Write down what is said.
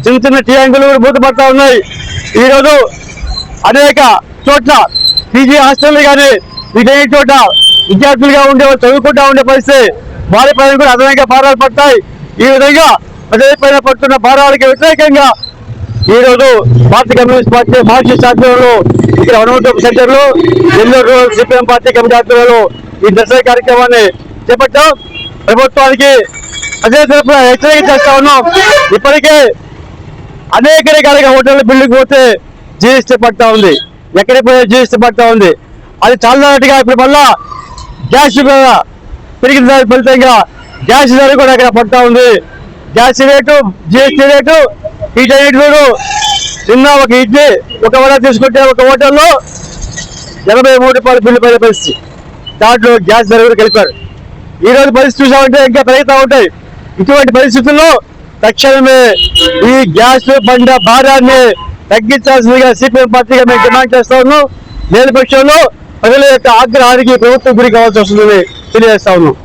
చిన్న చిన్న ట్యాంకులు మూతపడతా ఉన్నాయి. ఈ రోజు అనేక చోట్ల పీజీ హాస్టల్ కానీ వీటన్ని చోట విద్యార్థులుగా ఉండే చదువుకుంటా ఉండే పరిస్థితి వారి పైన కూడా అదనంగా భారాలు పడతాయి. ఈ విధంగా ప్రజలపైన పడుతున్న భారాలకు వ్యతిరేకంగా ఈ రోజు భారతీయ కమ్యూనిస్ట్ పార్టీ మార్క్సిస్ట్ ఆధ్వర్యంలో ఇక్కడ వనమటోపు సెంటర్లో నెల్లూరు సిపిఎం పార్టీ కమిటీ ఆధ్వర్యంలో ఈ దసరా కార్యక్రమాన్ని చేపట్టాం. ప్రభుత్వానికి ప్రజల తరఫున హెచ్చరిక చేస్తా ఉన్నాం. ఇప్పటికే అనేక రకాలుగా హోటల్ బిల్డింగ్ పోతే జీఎస్టీ పడతా ఉంది, ఎక్కడికి పోయే జీఎస్టీ పడతా ఉంది. అది చాలన్నట్టుగా ఇప్పుడు మళ్ళా గ్యాస్ పెరిగిన దాని ఫలితంగా గ్యాస్ ధర కూడా అక్కడ పడతా ఉంది. గ్యాస్ రేటు జీఎస్టీ రేటు వీటన్నిటి నిన్న ఒక ఇడ్లీ ఒక వడ తీసుకుంటే ఒక హోటల్లో 83 రూపాయలు బిల్లు పడే పరిస్థితి. దాంట్లో గ్యాస్ ధర కూడా కలిపారు. ఈ రోజు పరిస్థితి చూసామంటే ఇంకా పెరుగుతూ ఉంటాయి. ఇటువంటి పరిస్థితుల్లో తక్షణమే ఈ గ్యాస్ బండ భారాన్ని తగ్గించాల్సిందిగా సిపిఎం పార్టీగా మేము డిమాండ్ చేస్తా ఉన్నాం. లేని పక్షంలో ప్రజల యొక్క ఆగ్రహానికి ప్రభుత్వం గురి కావాల్సి వస్తుందని తెలియజేస్తా ఉన్నాం.